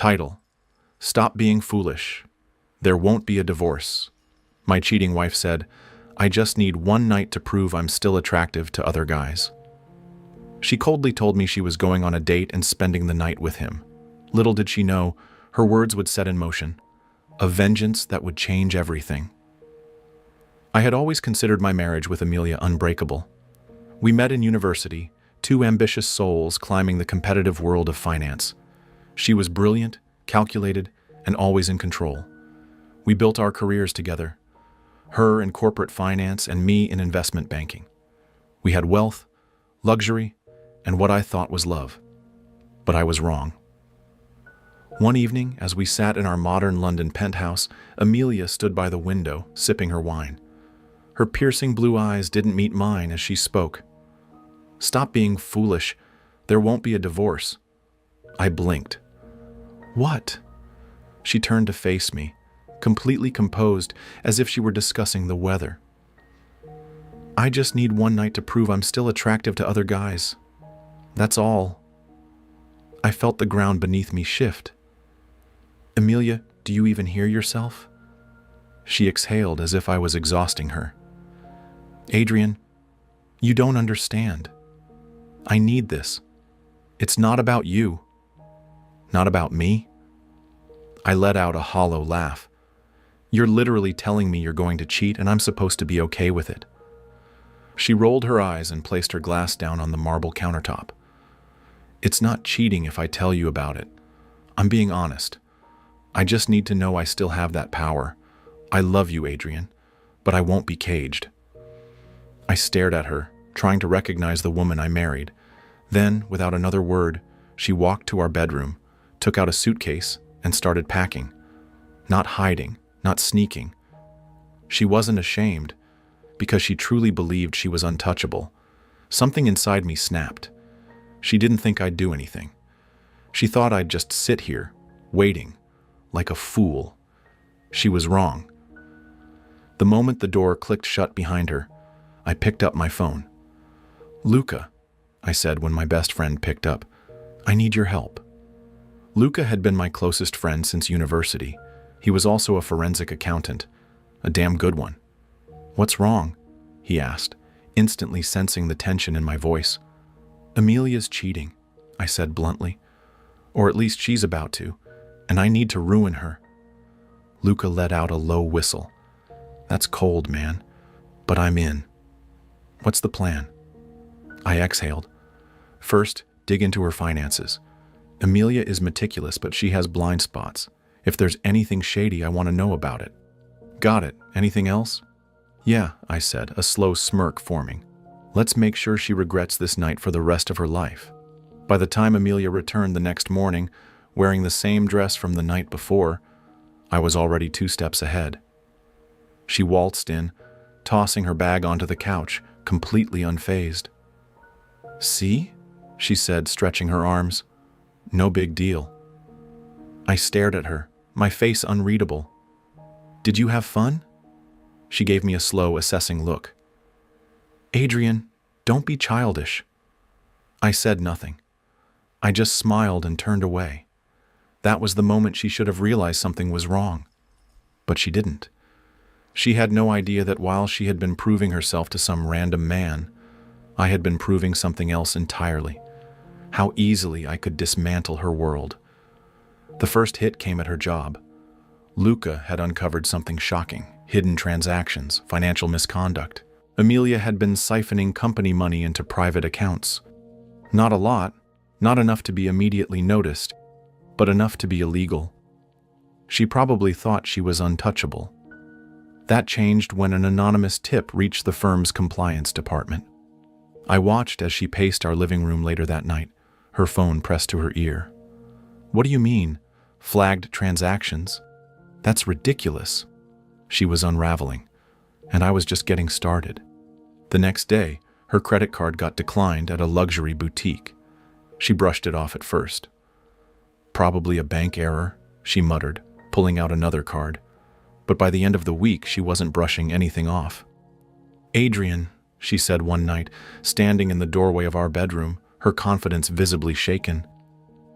Title: Stop Being Foolish. There Won't Be a Divorce. My cheating wife said, I just need one night to prove I'm still attractive to other guys. She coldly told me she was going on a date and spending the night with him. Little did she know, her words would set in motion a vengeance that would change everything. I had always considered my marriage with Amelia unbreakable. We met in university, two ambitious souls climbing the competitive world of finance. She was brilliant, calculated, and always in control. We built our careers together, her in corporate finance and me in investment banking. We had wealth, luxury, and what I thought was love. But I was wrong. One evening, as we sat in our modern London penthouse, Amelia stood by the window, sipping her wine. Her piercing blue eyes didn't meet mine as she spoke. Stop being foolish. There won't be a divorce. I blinked. What? She turned to face me, completely composed, as if she were discussing the weather. I just need one night to prove I'm still attractive to other guys. That's all. I felt the ground beneath me shift. Amelia, do you even hear yourself? She exhaled as if I was exhausting her. Adrian, you don't understand. I need this. It's not about you. Not about me. I let out a hollow laugh. You're literally telling me you're going to cheat and I'm supposed to be okay with it. She rolled her eyes and placed her glass down on the marble countertop. It's not cheating if I tell you about it. I'm being honest. I just need to know I still have that power. I love you, Adrian, but I won't be caged. I stared at her, trying to recognize the woman I married. Then, without another word, she walked to our bedroom, took out a suitcase, and started packing. Not hiding, not sneaking. She wasn't ashamed, because she truly believed she was untouchable. Something inside me snapped. She didn't think I'd do anything. She thought I'd just sit here, waiting, like a fool. She was wrong. The moment the door clicked shut behind her, I picked up my phone. Luca, I said when my best friend picked up, I need your help. Luca had been my closest friend since university. He was also a forensic accountant, a damn good one. What's wrong? He asked, instantly sensing the tension in my voice. Amelia's cheating, I said bluntly. Or at least she's about to, and I need to ruin her. Luca let out a low whistle. That's cold, man, but I'm in. What's the plan? I exhaled. First, dig into her finances. Amelia is meticulous, but she has blind spots. If there's anything shady, I want to know about it. Got it. Anything else? Yeah, I said, a slow smirk forming. Let's make sure she regrets this night for the rest of her life. By the time Amelia returned the next morning, wearing the same dress from the night before, I was already 2 steps ahead. She waltzed in, tossing her bag onto the couch, completely unfazed. See? She said, stretching her arms. No big deal. I stared at her, my face unreadable. Did you have fun? She gave me a slow, assessing look. Adrian, don't be childish. I said nothing. I just smiled and turned away. That was the moment she should have realized something was wrong. But she didn't. She had no idea that while she had been proving herself to some random man, I had been proving something else entirely. How easily I could dismantle her world. The first hit came at her job. Luca had uncovered something shocking: hidden transactions, financial misconduct. Amelia had been siphoning company money into private accounts. Not a lot, not enough to be immediately noticed, but enough to be illegal. She probably thought she was untouchable. That changed when an anonymous tip reached the firm's compliance department. I watched as she paced our living room later that night, her phone pressed to her ear. What do you mean? Flagged transactions? That's ridiculous. She was unraveling, and I was just getting started. The next day, her credit card got declined at a luxury boutique. She brushed it off at first. Probably a bank error, she muttered, pulling out another card. But by the end of the week, she wasn't brushing anything off. Adrian, she said one night, standing in the doorway of our bedroom, her confidence visibly shaken.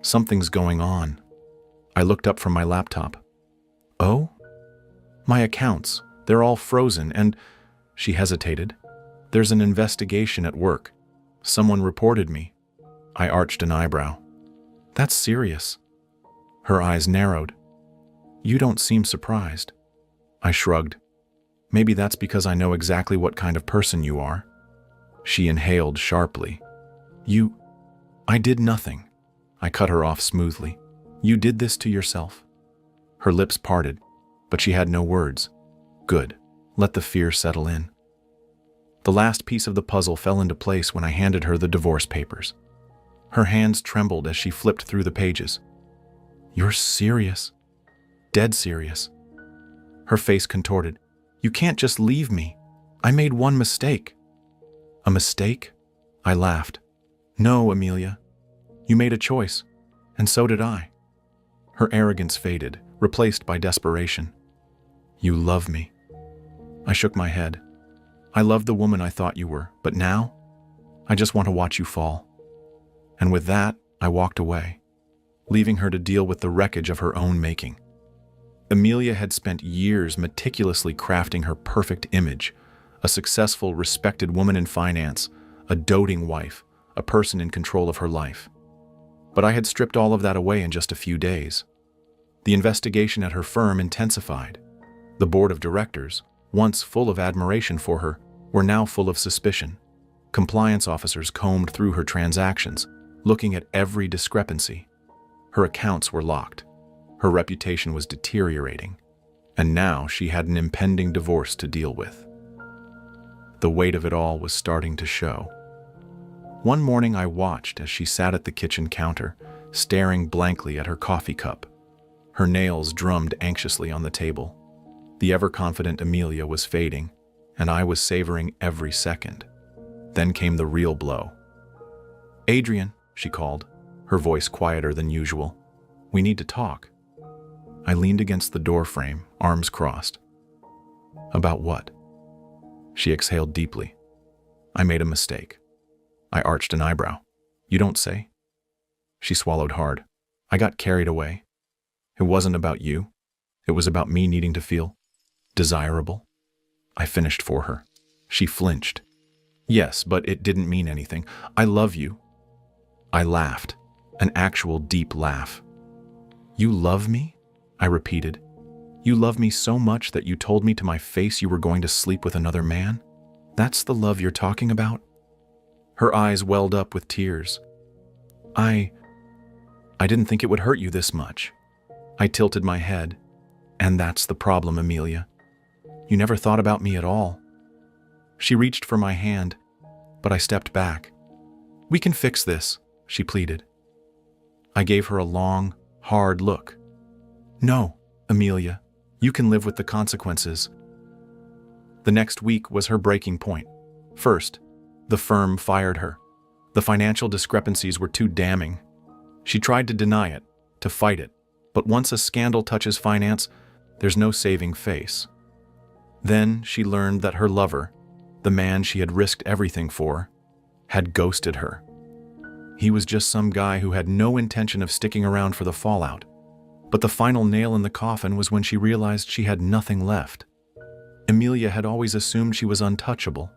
Something's going on. I looked up from my laptop. Oh? My accounts, they're all frozen and… She hesitated. There's an investigation at work. Someone reported me. I arched an eyebrow. That's serious. Her eyes narrowed. You don't seem surprised. I shrugged. Maybe that's because I know exactly what kind of person you are. She inhaled sharply. I did nothing. I cut her off smoothly. You did this to yourself. Her lips parted, but she had no words. Good. Let the fear settle in. The last piece of the puzzle fell into place when I handed her the divorce papers. Her hands trembled as she flipped through the pages. You're serious? Dead serious. Her face contorted. You can't just leave me. I made one mistake. A mistake? I laughed. No, Amelia. You made a choice, and so did I. Her arrogance faded, replaced by desperation. You love me. I shook my head. I loved the woman I thought you were, but now, I just want to watch you fall. And with that, I walked away, leaving her to deal with the wreckage of her own making. Amelia had spent years meticulously crafting her perfect image, a successful, respected woman in finance, a doting wife, a person in control of her life. But I had stripped all of that away in just a few days. The investigation at her firm intensified. The board of directors, once full of admiration for her, were now full of suspicion. Compliance officers combed through her transactions, looking at every discrepancy. Her accounts were locked. Her reputation was deteriorating. And now she had an impending divorce to deal with. The weight of it all was starting to show. One morning I watched as she sat at the kitchen counter, staring blankly at her coffee cup. Her nails drummed anxiously on the table. The ever-confident Amelia was fading, and I was savoring every second. Then came the real blow. Adrian, she called, her voice quieter than usual. We need to talk. I leaned against the door frame, arms crossed. About what? She exhaled deeply. I made a mistake. I arched an eyebrow. You don't say? She swallowed hard. I got carried away. It wasn't about you. It was about me needing to feel desirable. I finished for her. She flinched. Yes, but it didn't mean anything. I love you. I laughed, an actual deep laugh. You love me? I repeated. You love me so much that you told me to my face you were going to sleep with another man? That's the love you're talking about? Her eyes welled up with tears. I didn't think it would hurt you this much. I tilted my head. And that's the problem, Amelia. You never thought about me at all. She reached for my hand, but I stepped back. We can fix this, she pleaded. I gave her a long, hard look. No, Amelia, you can live with the consequences. The next week was her breaking point. First, the firm fired her. The financial discrepancies were too damning. She tried to deny it, to fight it, but once a scandal touches finance, there's no saving face. Then she learned that her lover, the man she had risked everything for, had ghosted her. He was just some guy who had no intention of sticking around for the fallout. But the final nail in the coffin was when she realized she had nothing left. Amelia had always assumed she was untouchable,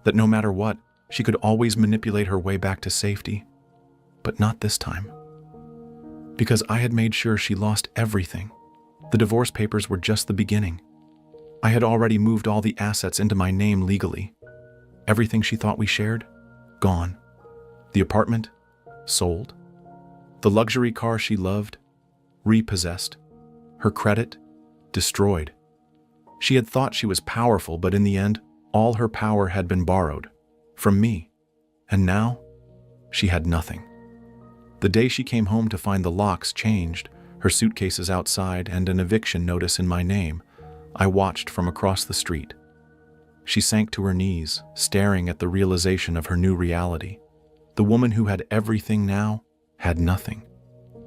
that no matter what, she could always manipulate her way back to safety. But not this time. Because I had made sure she lost everything. The divorce papers were just the beginning. I had already moved all the assets into my name legally. Everything she thought we shared, gone. The apartment, sold. The luxury car she loved, repossessed. Her credit, destroyed. She had thought she was powerful, but in the end, all her power had been borrowed. From me. And now, she had nothing. The day she came home to find the locks changed, her suitcases outside, and an eviction notice in my name, I watched from across the street. She sank to her knees, staring at the realization of her new reality. The woman who had everything now had nothing.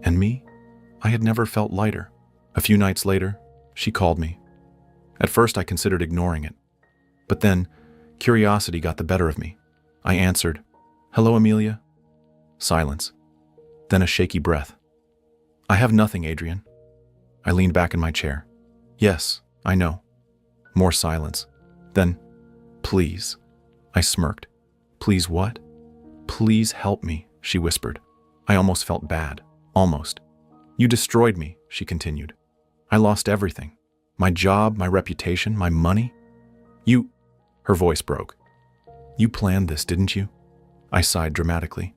And me? I had never felt lighter. A few nights later, she called me. At first, I considered ignoring it. But then, curiosity got the better of me. I answered, "Hello, Amelia?" Silence. Then a shaky breath. "I have nothing, Adrian. I leaned back in my chair. Yes, I know. More silence. Then, please. I smirked. Please what? Please help me, she whispered. I almost felt bad. Almost. You destroyed me, she continued. I lost everything. My job, my reputation, my money. You... Her voice broke. You planned this, didn't you? I sighed dramatically.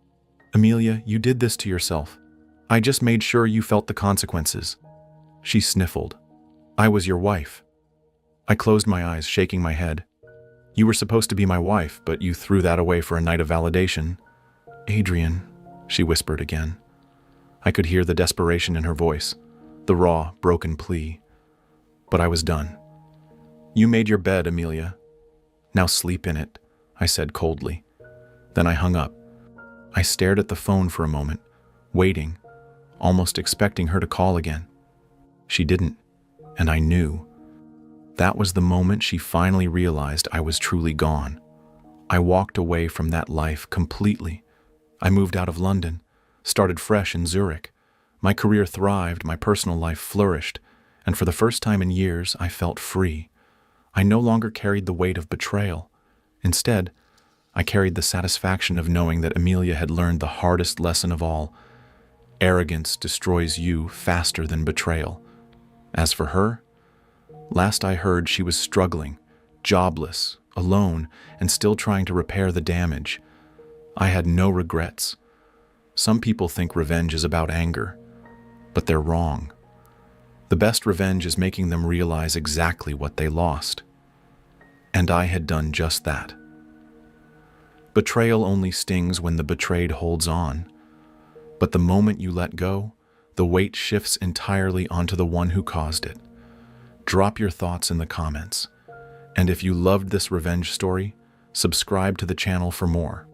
Amelia, you did this to yourself. I just made sure you felt the consequences. She sniffled. I was your wife. I closed my eyes, shaking my head. You were supposed to be my wife, but you threw that away for a night of validation. Adrian, she whispered again. I could hear the desperation in her voice, the raw, broken plea. But I was done. You made your bed, Amelia. Now sleep in it, I said coldly. Then I hung up. I stared at the phone for a moment, waiting, almost expecting her to call again. She didn't, and I knew. That was the moment she finally realized I was truly gone. I walked away from that life completely. I moved out of London, started fresh in Zurich. My career thrived, my personal life flourished, and for the first time in years, I felt free. I no longer carried the weight of betrayal. Instead, I carried the satisfaction of knowing that Amelia had learned the hardest lesson of all. Arrogance destroys you faster than betrayal. As for her, last I heard she was struggling, jobless, alone, and still trying to repair the damage. I had no regrets. Some people think revenge is about anger, but they're wrong. The best revenge is making them realize exactly what they lost. And I had done just that. Betrayal only stings when the betrayed holds on. But the moment you let go, the weight shifts entirely onto the one who caused it. Drop your thoughts in the comments. And if you loved this revenge story, subscribe to the channel for more.